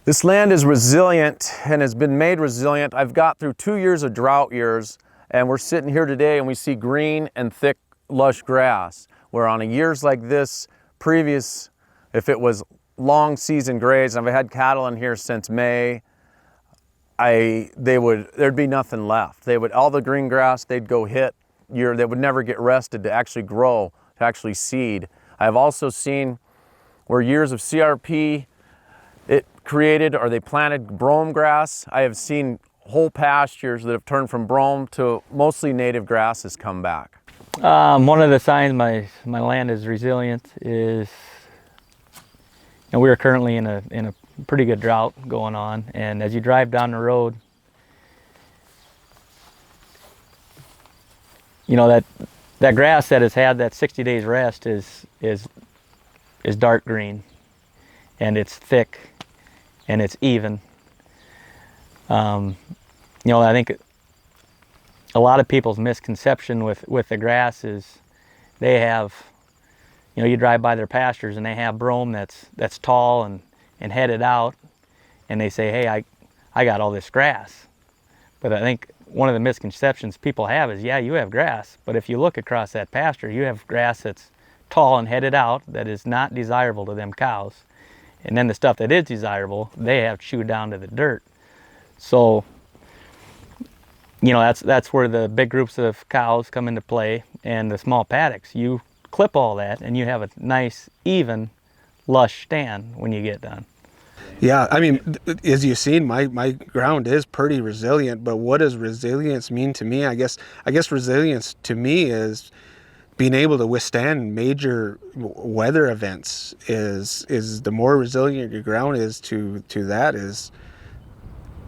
This land is resilient and has been made resilient. I've got through 2 years of drought years, and we're sitting here today and we see green and thick, lush grass. Where on years like this, previous, if it was long season graze, and I've had cattle in here since May, there'd be nothing left. All the green grass, they'd go hit. They would never get rested to actually grow, to actually seed. I've also seen where years of CRP it created, or they planted brome grass. I have seen whole pastures that have turned from brome to mostly native grasses come back. One of the signs my land is resilient is, we are currently in a pretty good drought going on, and as you drive down the road, that grass that has had that 60 days rest is dark green, and it's thick, and it's even. I think a lot of people's misconception with the grass is they have, you drive by their pastures and they have brome that's tall and headed out, and they say, hey, I got all this grass. But I think one of the misconceptions people have is, yeah, you have grass, but if you look across that pasture, you have grass that's tall and headed out that is not desirable to them cows. And then the stuff that is desirable, they have chewed down to the dirt. So, that's where the big groups of cows come into play, and the small paddocks. You clip all that and you have a nice, even, lush stand when you get done. Yeah, I mean, as you've seen, my ground is pretty resilient, but what does resilience mean to me? I guess resilience to me is being able to withstand major weather events. Is the more resilient your ground is to that, is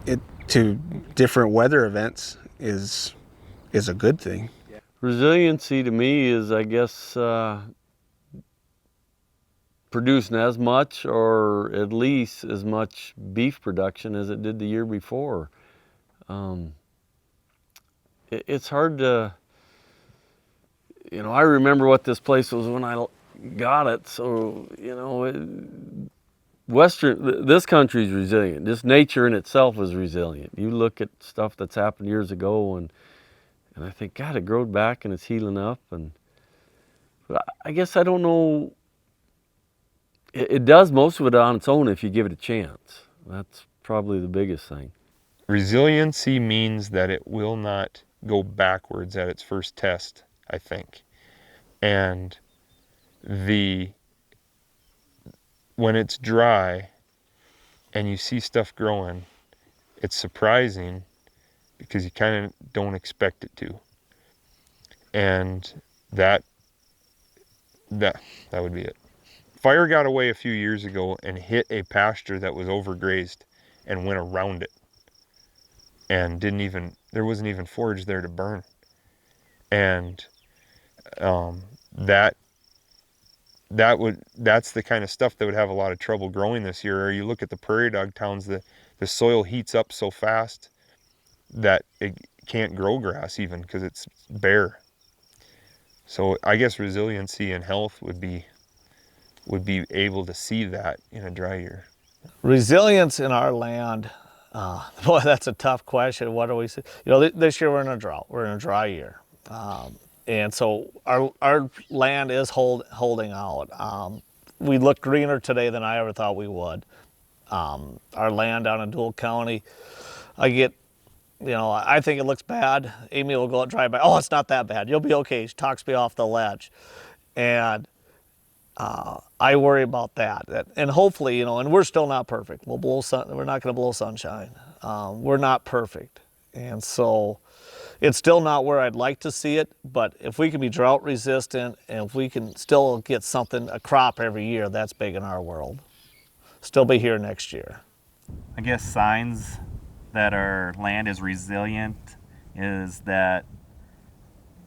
it to different weather events is a good thing. Resiliency to me is, I guess, producing as much or at least as much beef production as it did the year before. It's hard to, I remember what this place was when I got it. So, this country's resilient. This nature in itself is resilient. You look at stuff that's happened years ago and I think, God, it growed back and it's healing up. But I guess I don't know. It does most of it on its own if you give it a chance. That's probably the biggest thing. Resiliency means that it will not go backwards at its first test, I think. And when it's dry and you see stuff growing, it's surprising because you kind of don't expect it to. And that would be it. Fire got away a few years ago and hit a pasture that was overgrazed and went around it. And there wasn't even forage there to burn. And that's the kind of stuff that would have a lot of trouble growing this year. Or you look at the prairie dog towns, the soil heats up so fast that it can't grow grass even because it's bare. So I guess resiliency and health would be able to see that in a dry year. Resilience in our land, boy, that's a tough question. What do we see? This year we're in a drought. We're in a dry year. And so our land is holding out. We look greener today than I ever thought we would. Our land down in Dual County, I think it looks bad. Amy will go out and drive by. Oh, it's not that bad. You'll be okay. She talks me off the ledge. And I worry about that. And hopefully, and we're still not perfect. We're not going to blow sunshine. We're not perfect. And so it's still not where I'd like to see it, but if we can be drought resistant and if we can still get a crop every year, that's big in our world. Still be here next year. I guess signs that our land is resilient is that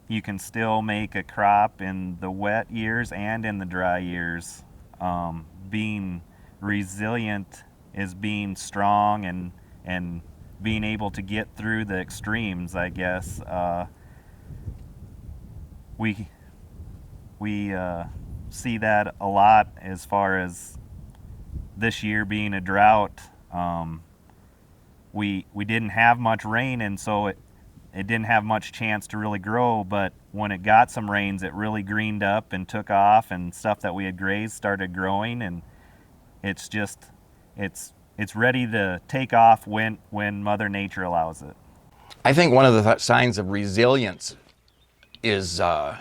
you can still make a crop in the wet years and in the dry years. Being resilient is being strong and being able to get through the extremes, I guess. We see that a lot as far as this year being a drought. We didn't have much rain, and so it didn't have much chance to really grow. But when it got some rains, it really greened up and took off, and stuff that we had grazed started growing, and it's ready to take off when Mother Nature allows it. I think one of the signs of resilience is the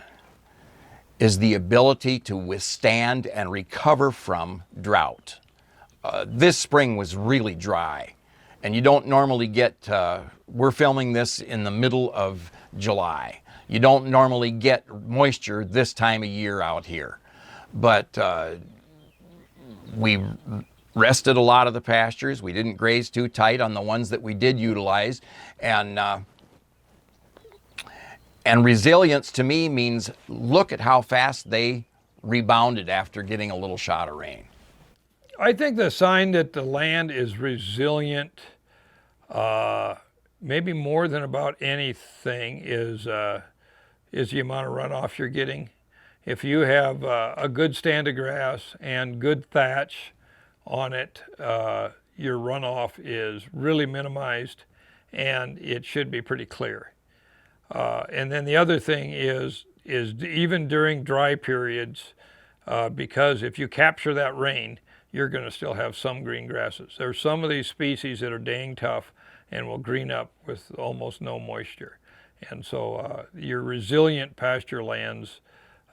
ability to withstand and recover from drought. This spring was really dry, and you don't normally get, we're filming this in the middle of July. You don't normally get moisture this time of year out here. But we rested a lot of the pastures. We didn't graze too tight on the ones that we did utilize. And resilience to me means look at how fast they rebounded after getting a little shot of rain. I think the sign that the land is resilient, maybe more than about anything, is the amount of runoff you're getting. If you have a good stand of grass and good thatch on it, your runoff is really minimized, and it should be pretty clear. And then the other thing is even during dry periods, because if you capture that rain, you're going to still have some green grasses. There's some of these species that are dang tough and will green up with almost no moisture. And so your resilient pasture lands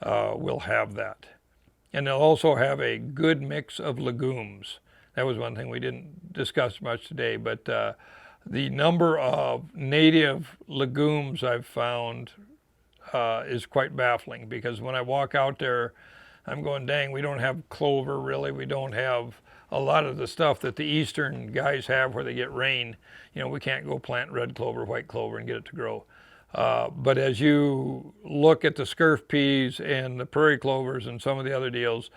will have that. And they'll also have a good mix of legumes. That was one thing we didn't discuss much today, but the number of native legumes I've found is quite baffling, because when I walk out there, I'm going, dang, we don't have clover really. We don't have a lot of the stuff that the eastern guys have where they get rain. You know, we can't go plant red clover, white clover and get it to grow. But as you look at the scurf peas and the prairie clovers and some of the other deals,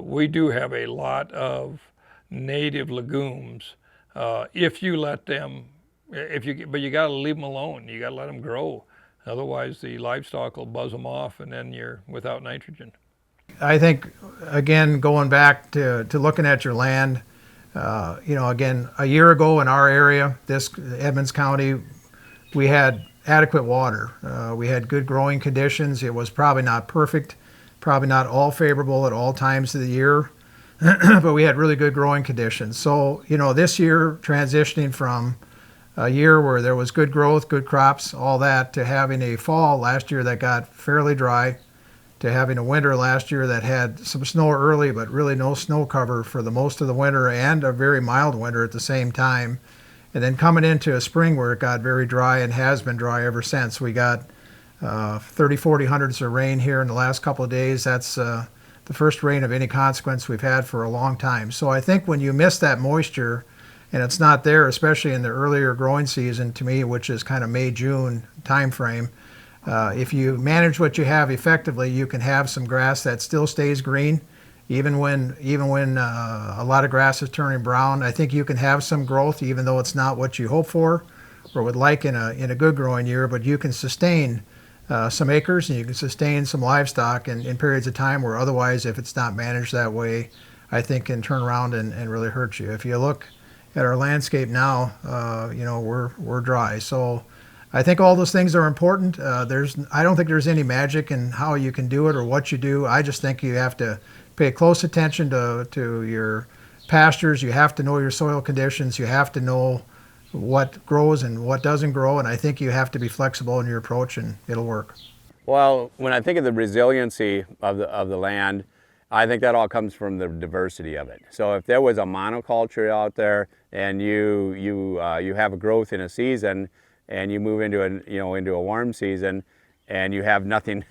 we do have a lot of native legumes if you let them, but you got to leave them alone. You got to let them grow. Otherwise, the livestock will buzz them off, and then you're without nitrogen. I think, again, going back to looking at your land, again, a year ago in our area, this Edmonds County, we had adequate water. We had good growing conditions. It was probably not perfect, probably not all favorable at all times of the year, but we had really good growing conditions. So, this year, transitioning from a year where there was good growth, good crops, all that, to having a fall last year that got fairly dry, to having a winter last year that had some snow early, but really no snow cover for the most of the winter, and a very mild winter at the same time. And then coming into a spring where it got very dry and has been dry ever since. We got 30, 40 hundredths of rain here in the last couple of days. That's the first rain of any consequence we've had for a long time. So I think when you miss that moisture and it's not there, especially in the earlier growing season to me, which is kind of May, June time frame, if you manage what you have effectively, you can have some grass that still stays green, even when a lot of grass is turning brown. I think you can have some growth, even though it's not what you hope for or would like in a good growing year. But you can sustain some acres, and you can sustain some livestock in periods of time where otherwise, if it's not managed that way, I think can turn around and really hurt you. If you look at our landscape now, we're dry. So I think all those things are important. I don't think there's any magic in how you can do it or what you do. I just think you have to pay close attention to your pastures. You have to know your soil conditions. You have to know what grows and what doesn't grow. And I think you have to be flexible in your approach, and it'll work. Well, when I think of the resiliency of the land, I think that all comes from the diversity of it. So if there was a monoculture out there and you have a growth in a season, and you move into a warm season, and you have nothing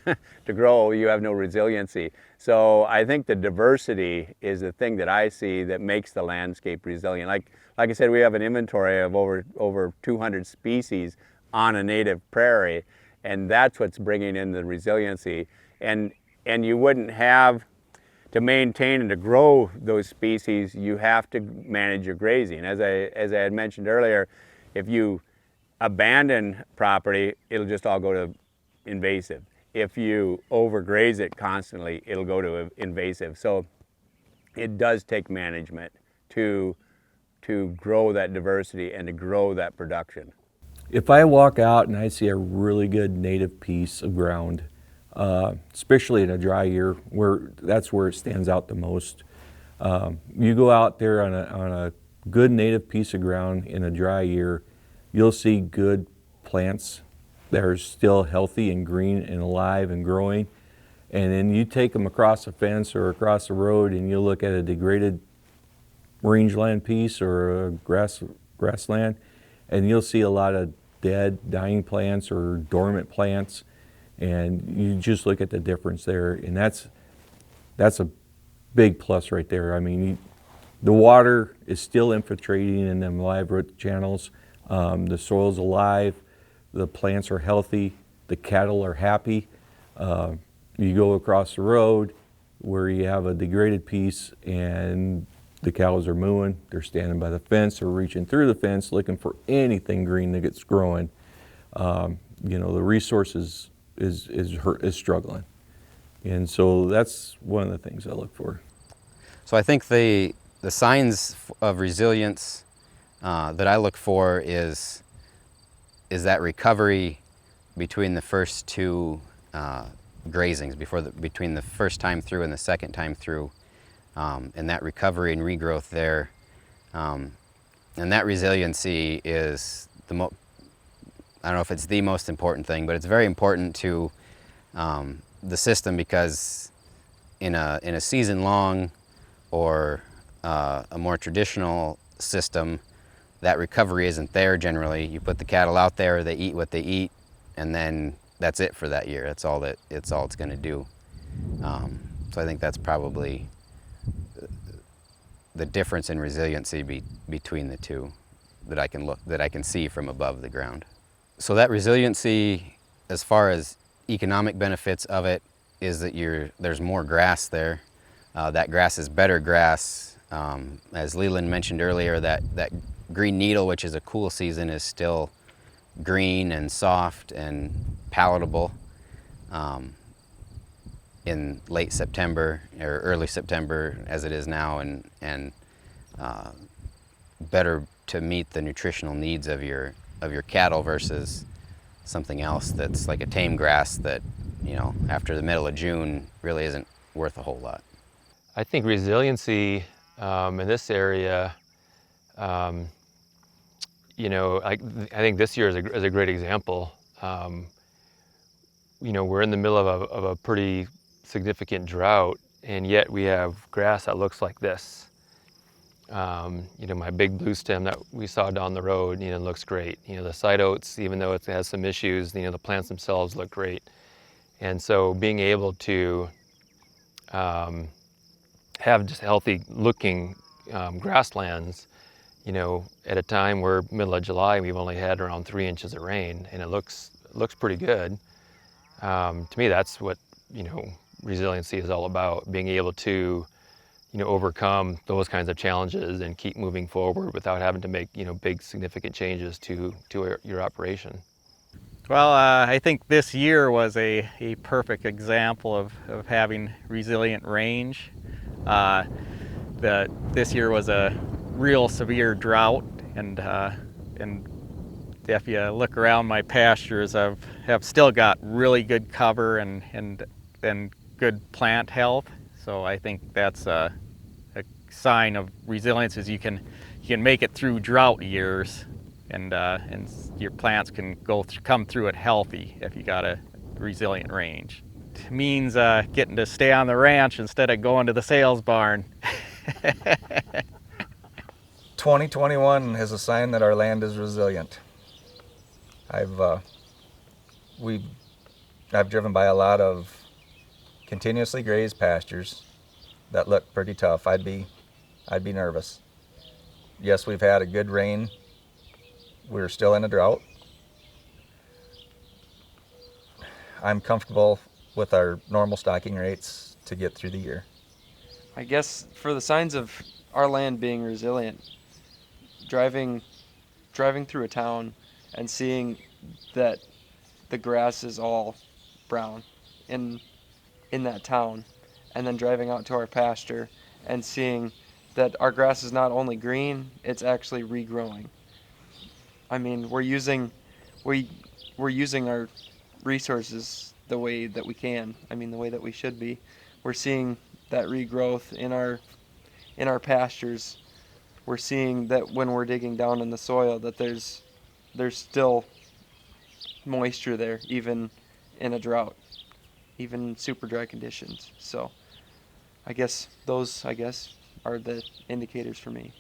to grow, you have no resiliency. So I think the diversity is the thing that I see that makes the landscape resilient. Like I said, we have an inventory of over 200 species on a native prairie, and that's what's bringing in the resiliency. And you wouldn't have to maintain and to grow those species. You have to manage your grazing. As I had mentioned earlier, if you abandon property, it'll just all go to invasive. If you overgraze it constantly, it'll go to invasive. So it does take management to to grow that diversity and to grow that production. If I walk out and I see a really good native piece of ground, especially in a dry year, that's where it stands out the most. You go out there on a good native piece of ground in a dry year, you'll see good plants that are still healthy and green and alive and growing. And then you take them across a fence or across the road and you look at a degraded rangeland piece or a grassland, and you'll see a lot of dead, dying plants or dormant plants, and you just look at the difference there, and that's a big plus right there. I mean, the water is still infiltrating in them live root channels. The soil's alive, the plants are healthy, the cattle are happy. You go across the road where you have a degraded piece and the cows are mooing, they're standing by the fence, they're reaching through the fence looking for anything green that gets growing. You know, the resources is struggling. And so that's one of the things I look for. So I think the signs of resilience that I look for is that recovery between the first two grazings, between the first time through and the second time through, and that recovery and regrowth there. And that resiliency is I don't know if it's the most important thing, but it's very important to the system, because in a season long or a more traditional system, that recovery isn't there generally. You put the cattle out there, they eat what they eat, and then that's it for that year. That's all it's going to do. So I think that's probably the difference in resiliency between the two that I can see from above the ground. So that resiliency, as far as economic benefits of it, is that there's more grass there. That grass is better grass. As Leland mentioned earlier, that green needle, which is a cool season, is still green and soft and palatable in late September or early September as it is now, and better to meet the nutritional needs of your cattle versus something else that's like a tame grass that, you know, after the middle of June really isn't worth a whole lot. I think resiliency in this area, you know, I think this year is a great example. You know, we're in the middle of a pretty significant drought, and yet we have grass that looks like this. You know, my big blue stem that we saw down the road, you know, looks great. You know, the side oats, even though it has some issues, you know, the plants themselves look great. And so being able to have just healthy looking grasslands, you know, at a time where middle of July, we've only had around 3 inches of rain, and it looks pretty good. To me, that's what, you know, resiliency is all about, being able to, you know, overcome those kinds of challenges and keep moving forward without having to make, you know, big significant changes to your operation. Well, I think this year was a perfect example of having resilient range. This year was a real severe drought, and if you look around my pastures, have still got really good cover and good plant health. So I think that's a sign of resilience, is you can make it through drought years, and your plants can come through it healthy if you got a resilient range. It means getting to stay on the ranch instead of going to the sales barn. 2021 is a sign that our land is resilient. I've driven by a lot of continuously grazed pastures that look pretty tough. I'd be nervous. Yes, we've had a good rain. We're still in a drought. I'm comfortable with our normal stocking rates to get through the year. I guess for the signs of our land being resilient, driving through a town and seeing that the grass is all brown in that town, and then driving out to our pasture and seeing that our grass is not only green, it's actually regrowing. I mean, we're using our resources the way that we can. I mean, the way that we should be. We're seeing that regrowth in our pastures. We're seeing that when we're digging down in the soil that there's still moisture there, even in a drought, even in super dry conditions. So I guess those are the indicators for me.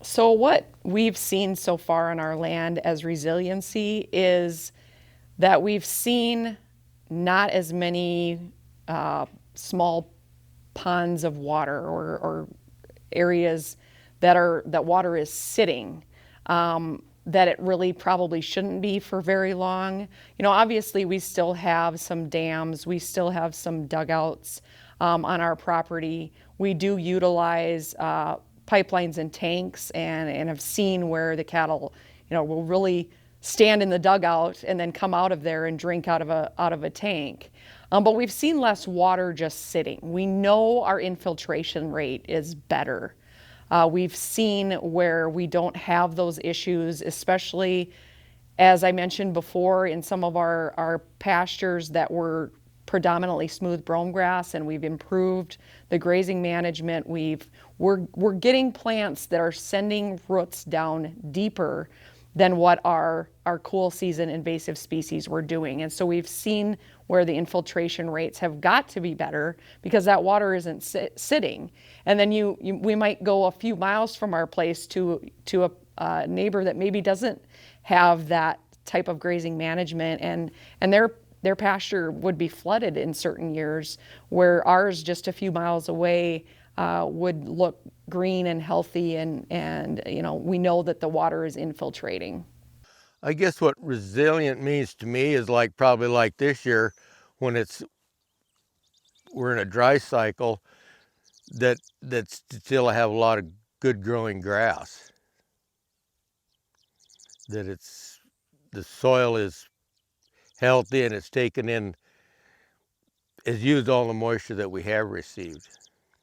So what we've seen so far on our land as resiliency is that we've seen not as many small ponds of water or areas that water is sitting, that it really probably shouldn't be for very long. You know, obviously we still have some dams, we still have some dugouts on our property. We do utilize pipelines and tanks, and have seen where the cattle, you know, will really stand in the dugout and then come out of there and drink out of a tank. But we've seen less water just sitting. We know our infiltration rate is better. We've seen where we don't have those issues, especially, as I mentioned before, in some of our pastures that were predominantly smooth brome grass, and we've improved the grazing management. We're getting plants that are sending roots down deeper than what our cool season invasive species were doing. And so we've seen where the infiltration rates have got to be better because that water isn't sitting. And then we might go a few miles from our place to a neighbor that maybe doesn't have that type of grazing management, and their pasture would be flooded in certain years, where ours just a few miles away would look green and healthy, and you know, we know that the water is infiltrating. I guess what resilient means to me is probably like this year when we're in a dry cycle, that still have a lot of good growing grass. That the soil is healthy and it's taken in, has used all the moisture that we have received.